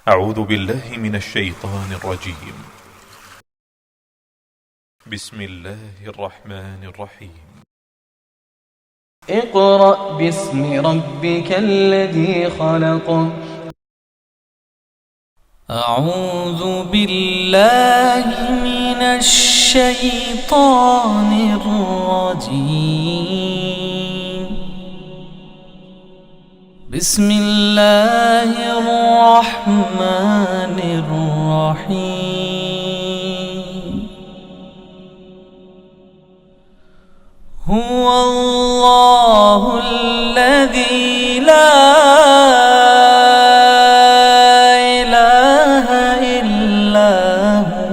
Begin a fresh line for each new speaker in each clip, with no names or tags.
أعوذ بالله من الشيطان الرجيم. بسم الله الرحمن الرحيم.
اقرأ باسم ربك الذي خلق. أعوذ بالله من الشيطان الرجيم. بسم الله الرحمن الرحيم. هو الله الذي لا إله إلا هو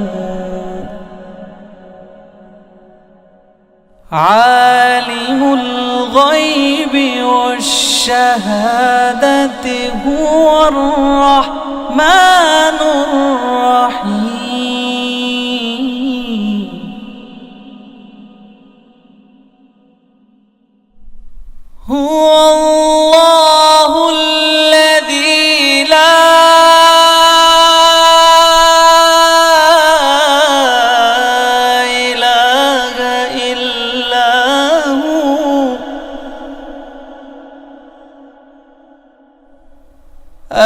عالم الغيب والشهادة هو الرحمن الرحيم. هو الله الذي لا إله إلا هو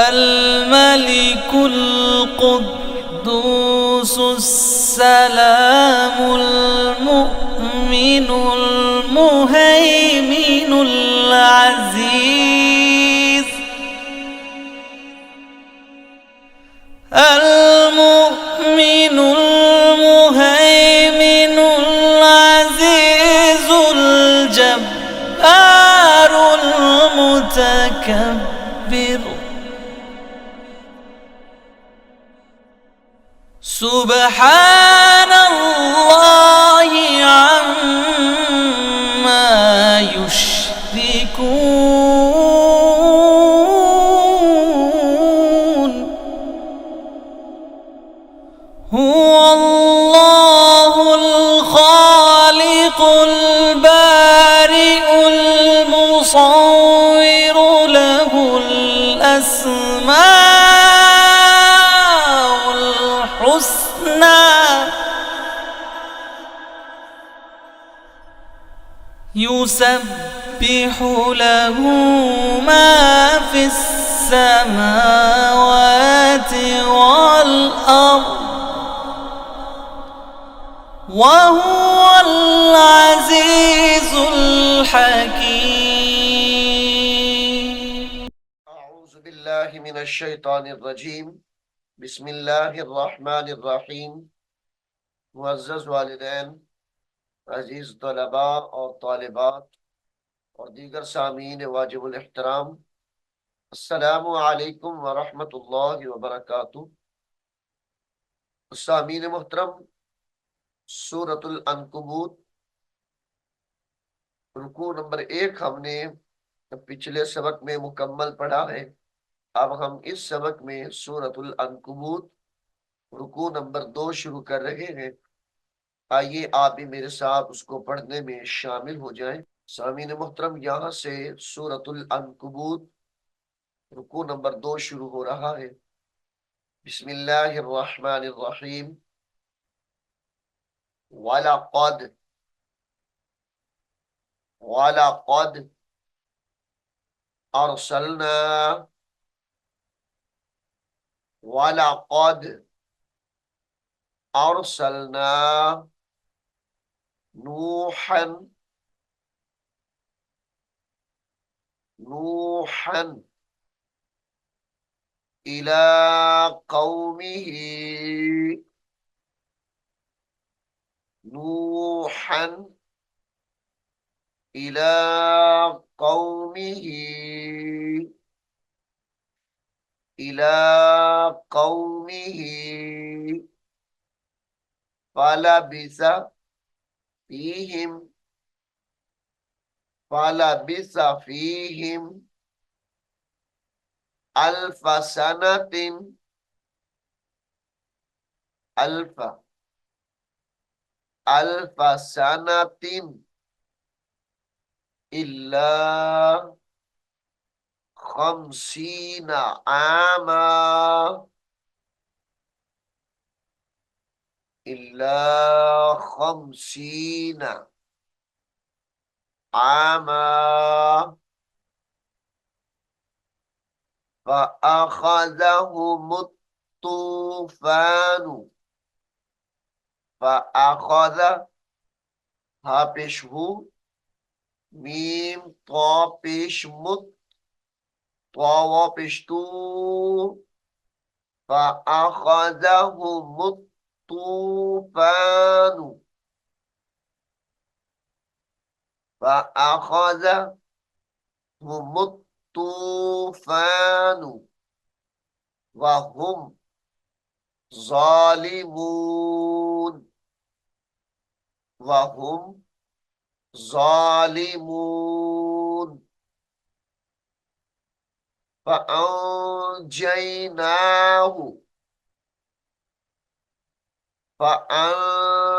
الملك القدوس السلام المؤمن المهيمن العزيز المؤمن المهيمن العزيز الجبار المتكبر. سبحان الله عما يشركون. هو الله الخالق البارئ المصور له الأسماء الحسنى يسبح له ما في السماوات والأرض وهو العزيز الحكيم.
أعوذ بالله من الشيطان الرجيم. بسم الله الرحمن الرحیم. معزز والدین، عزیز طلباء اور طالبات اور دیگر سامعین واجب الاحترام، السلام علیکم ورحمۃ اللہ وبرکاتہ۔ سامعین محترم، سورۃ العنکبوت رکوع نمبر 1 ہم نے پچھلے سبق میں مکمل پڑھا ہے۔ اب ہم اس سبق میں سورۃ العنکبوت رکوع نمبر 2 شروع کر رہے ہیں۔ آئیے آپ بھی میرے ساتھ اس کو پڑھنے میں شامل ہو جائیں۔ سامعین محترم، یہاں سے سورۃ العنکبوت رکوع نمبر 2 شروع ہو رہا ہے۔ بسم اللہ الرحمن الرحیم۔ وَلَقَدْ وَلَقَدْ أَرْسَلْنَا وَلَقَدْ أَرْسَلْنَا نُوحًا إِلَى قَوْمِهِ نُوحًا إِلَى قَوْمِهِ إِلَى قَوْمِهِ فَلَبِثَ فِيهِمْ أَلْفَ سَنَةٍ إِلَّا 50 عَامًا इल्ला खमसीना आमा فأخذهم الطوفان فأخذ हा पेश हु मीम तो पेश मुत तो व पेश तू فأخذهم الطوفان فأخذهم الطوفان وهم ظالمون وهم ظالمون فأنجيناه فأنجيناه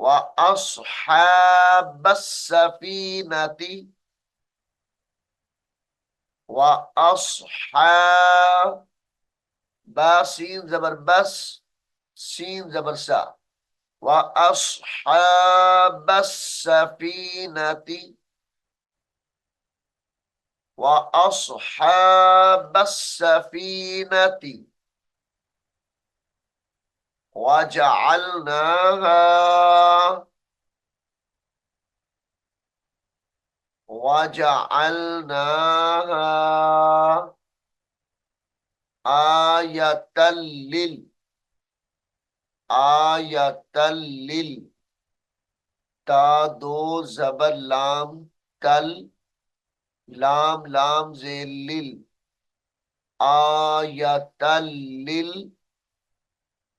وأصحاب السفينة وأصحاب باسين زبر بس سين زبر سا وأصحاب السفينة وأصحاب السفينة وجعلناها آية لل تا دو زبر لام تل لام لام زیر لل آية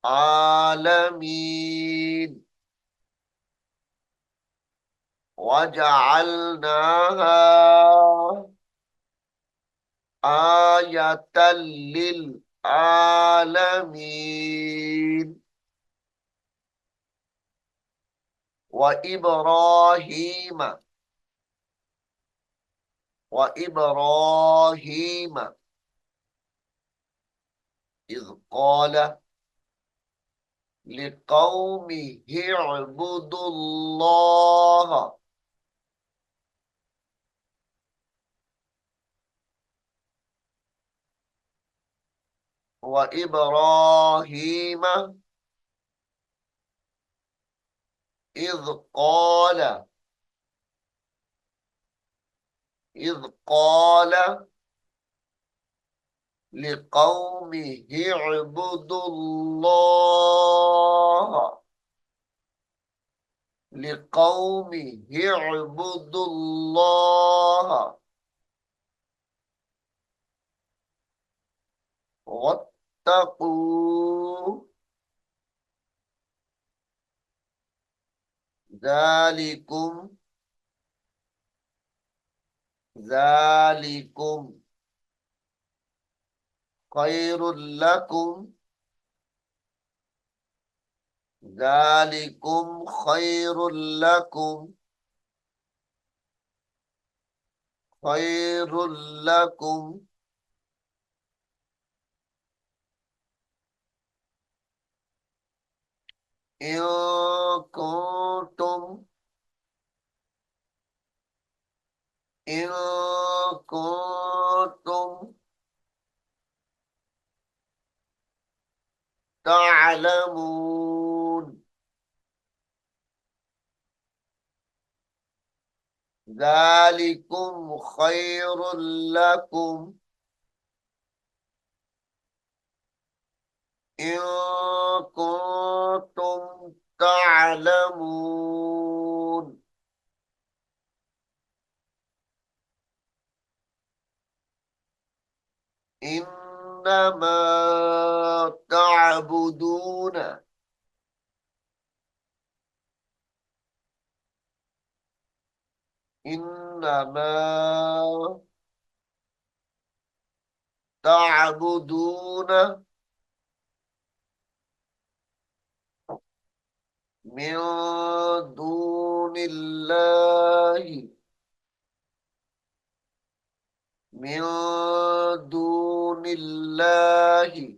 للعالمين وجعلناها آية للعالمين وإبراهيم وإبراهيم إذ قال لقومه اعبدوا الله وإبراهيم إذ قال لقومه اعبدوا الله لقومه اعبدوا الله واتقوا ذلكم خير لكم ذلكم خير لكم خير لكم إن كنتم إن كنتم تعلمون ذلكم خير لكم إن كنتم تعلمون إنما تعبدون إنما تعبدون من دون الله من دون الله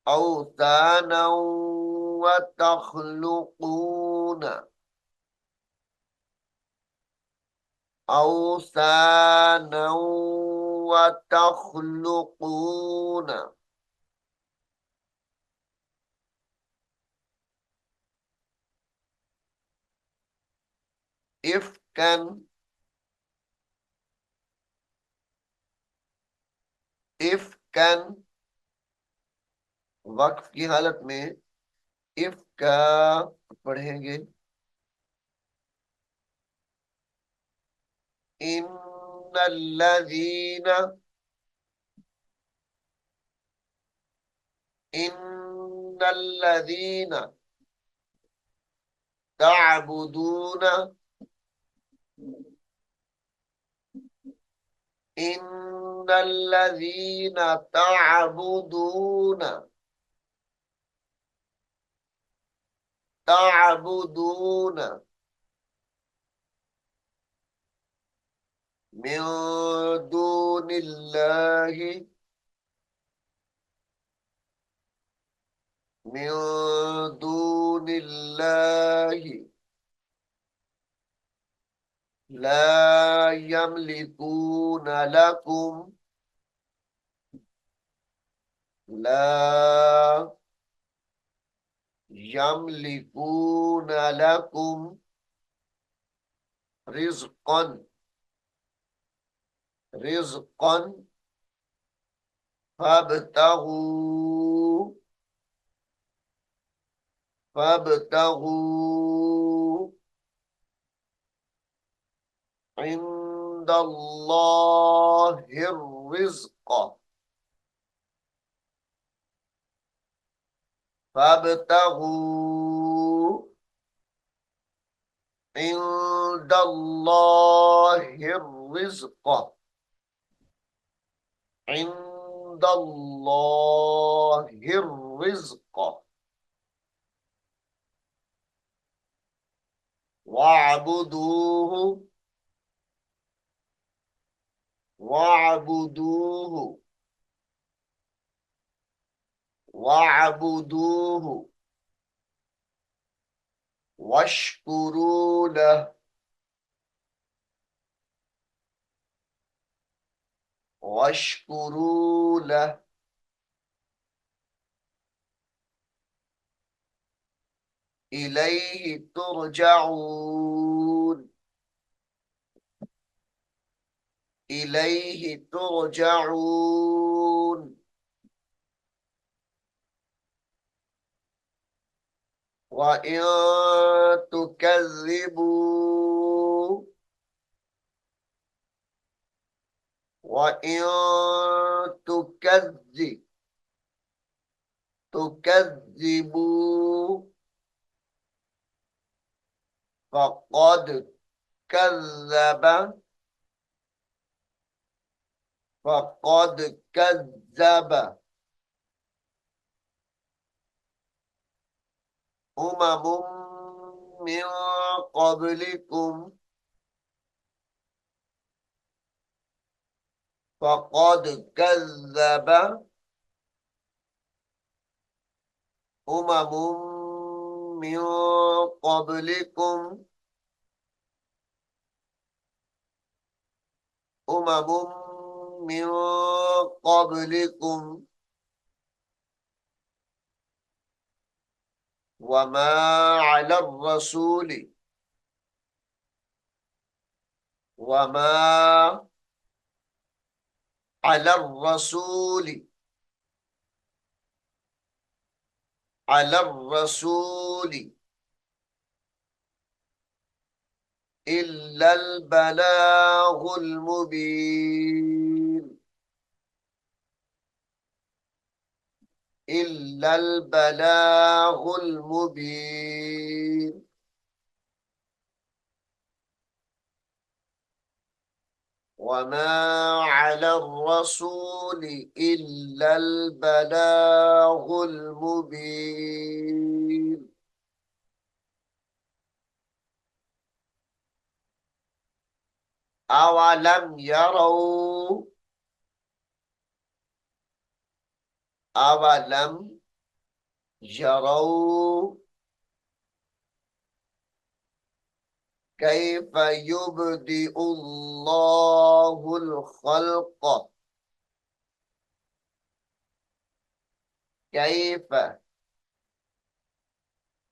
أوثانا وتخلقون أوثانا وتخلقون إفكا إفكا वक्फ की हालत में इफ का पढ़ेंगे। इन्नल्लज़ीना इन्नल्लज़ीना तअबुदून इन्नल्लज़ीना तअबुदून मिन दूनिल्लाहि मिन दूनिल्लाहि ला यमलिकून लकुम ला यमलिकून लकुम रिज़्क़न रिज़्क़न फब्तगू फब्तगू इंदल्लाहिर रिज़्क़ फब्तगू इंदल्लाहिर रिज़्क़ इंदल्लाहिर रिज़्क़ वअबुदूहु वअबुदूहु वअबुदूहु वश्कुरू लह वश्कुरू लह इलैहि तुरजऊन इलैहि तुरजऊन वइन तुकज़्ज़िबू वइन तुकज़्ज़िबू फक़द कज़्ज़ब फक़द कज़्ज़ब उममुम मिन क़ब्लिकुम फक़द कज़्ज़ब उममुम मिन क़ब्लिकुम उममुम मिन क़ब्लिकुम वमा अलर रसूल वमा अलर रसूल अलर रसूल इल्लल बलागुल मुबीन इल्लल बलागुल मुबीन वमा अलर रसूल इल्लल बलागुल मुबीन अवलम यरौ अवलम यरौ कैफ युब्दिउल्लाहुल खल्क, कैफ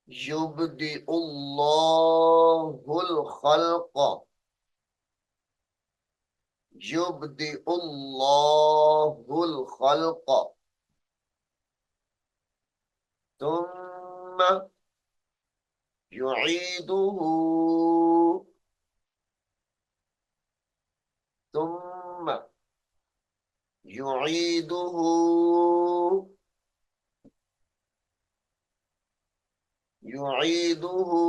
युब्दिउल्लाहुल खल्क, युब्दिउल्लाहुल खल्क तुम्मा युईदुहु, तुम्मा युईदुहु, युईदुहु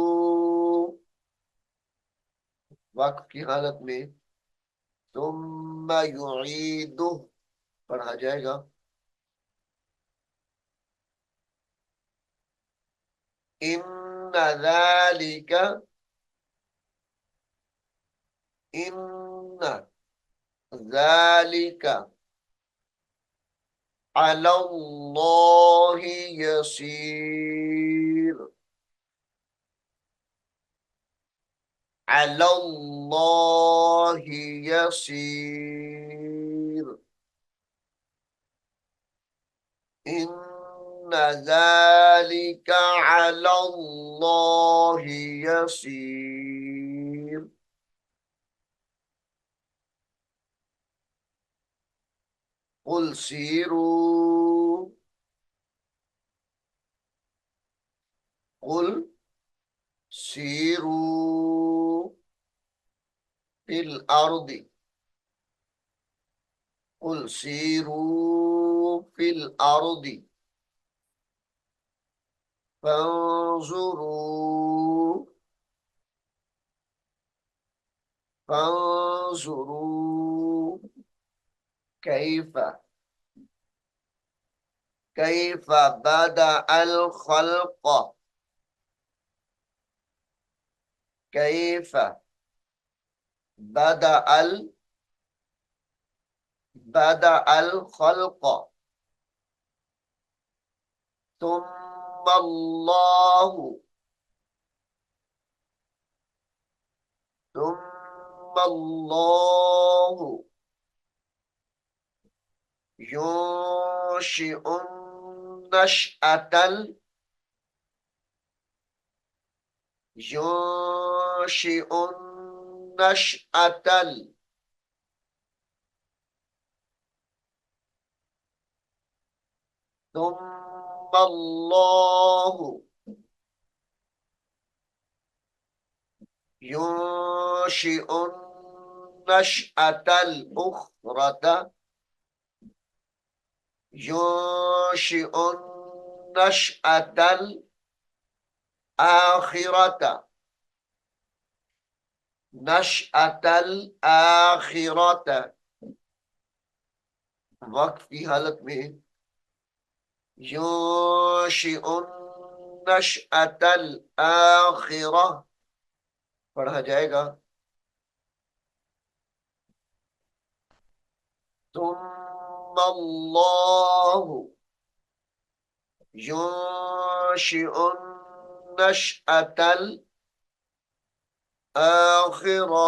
वक्त की हालत में तुम्मा युईदुहु पढ़ा जाएगा। इन्ना ज़ालिका, इन्ना ज़ालिका अलल्लाहि यसीर, अलल्लाहि यसीर, इन्ना ज़ालिका अलल्लाहि यसीर। कुल सीरू, कुल सीरू फिल अर्दी, कुल सीरू फिल अर्दी फंजुरू, फंजुरू कैफ, कैफ बदा अल खल्क, कैफ बदा अल, बदा अल खल्क तुम्मा अल्लाहु, तुम्मा अल्लाहु युंशिउन नशअतल, युंशिउन नशअतल तुम्मा अल्लाहु युंशिउन नशअतल उखरता, युंशिउन नशअतल आखिरता, नशअतल आखिरता वक्त की हालत में युंशिउन नशअतल आखिरा पढ़ा जाएगा। तुम्मा अल्लाहु युंशिउन नशअतल आखिरा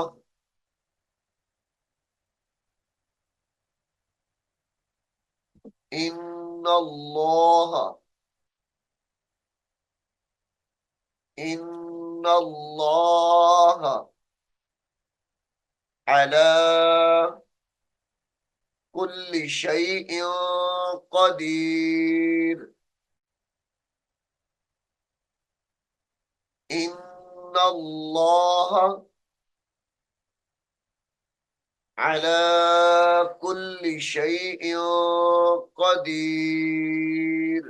इन्नल्लाह, इन्नल्लाह अला कुल्ली शैइन कदीर, इन्नल्लाह अला कुल्ली शैइन कदीर।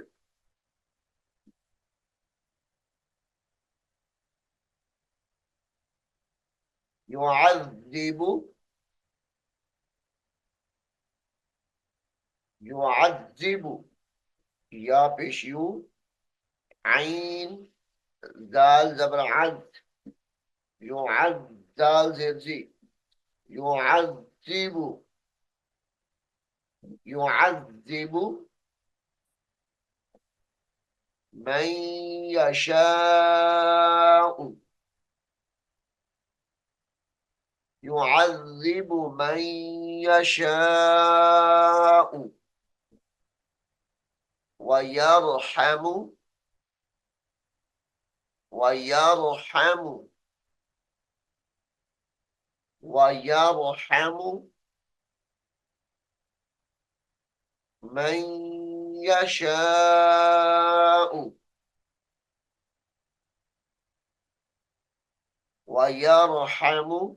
युअज़्ज़िबु, युअज़्ज़िबु या पेश यू, आइन दाल जबर अज, युअज़ दाल ज़ेर जी, युअज़्ज़िबु, युअज़्ज़िबु من يشاء يعذب من يشاء ويرحم ويرحم ويرحم من يشاء ويرحم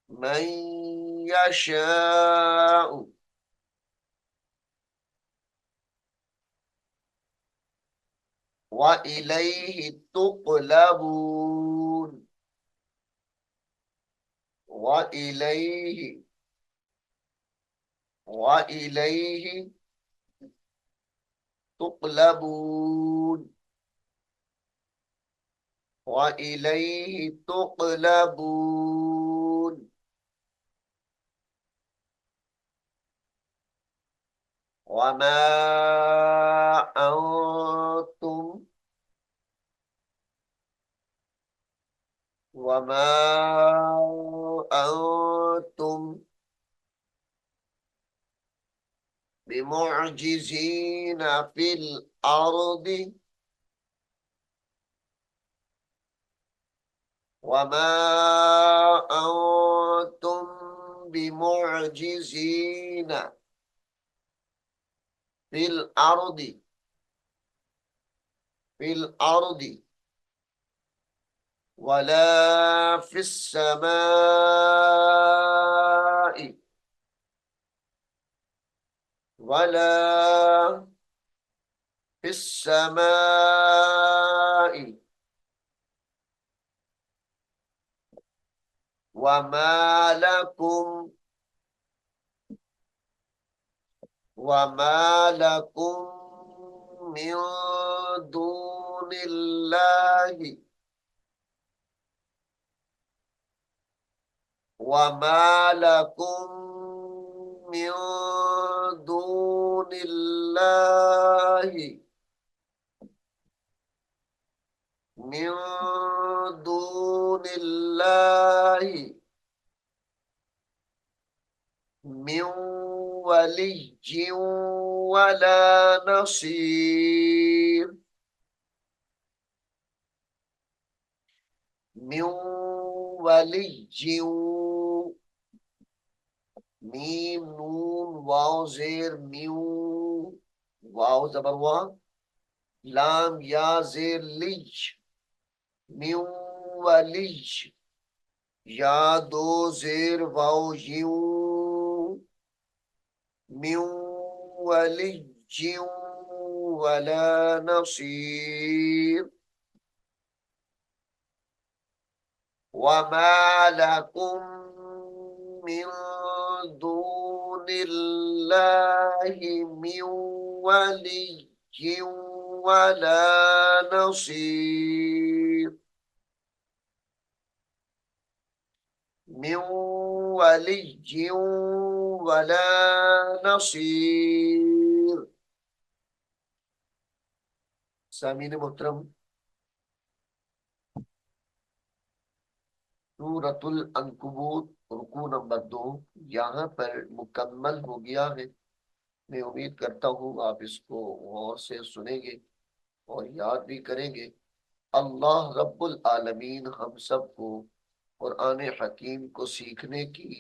من يشاء وإليه تقلبون وإليه تقلبون وإليه تقلبون وما أنتم بمعجزين في الأرض وما أنتم بمعجزين في الأرض ولا في السماء ولا في السماء وما لكم من دون الله وما لكم من دون الله من دون الله من ولي ولا نصير من ولي ميم نون واو زیر میو واو زبر وا لام یا زیر لیج میو ولیج یا دو زیر واو یو میو ولیج ولا نصير وما لكم من دون الله من ولي ولا نصير من ولي ولا نصير सामीन मोहतरम सूरतुल अंकबूत रुकू नंबर 2 यहाँ पर मुकम्मल हो गया है। मैं उम्मीद करता हूँ आप इसको गौर से सुनेंगे और याद भी करेंगे। अल्लाह रब्बुल आलमीन हम सबको कुरान हकीम को सीखने की,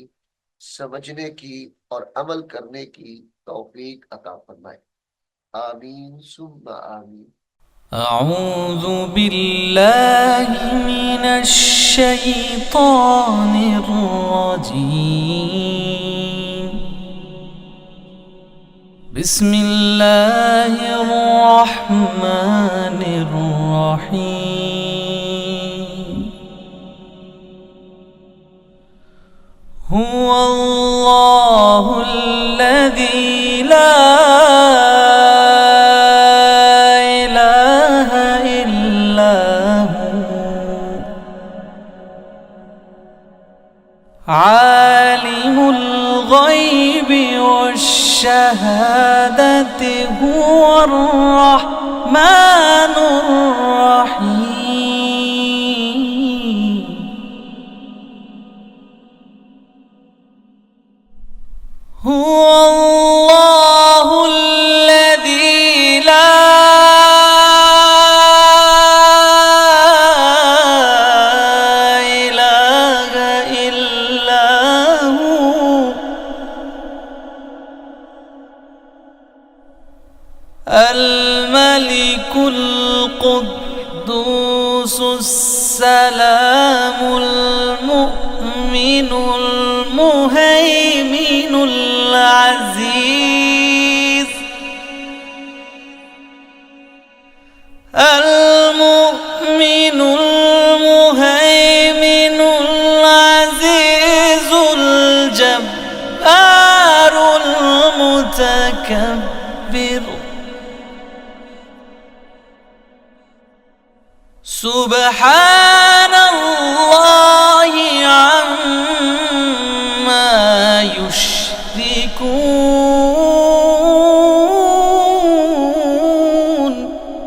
समझने की और अमल करने की तौफीक अता फरमाए। आमीन सुम्मा आमीन।
أعوذ بالله من الشيطان الرجيم. بسم الله الرحمن الرحيم. هو الله الذي لا عالم الغيب والشهادة هو الرحمن الرحيم. هو الله الذي لا إله إلا هو الملك القدوس السلام المؤمن المهيمن العزيز المؤمن المهيمن العزيز الجبار المتكبر. سبحان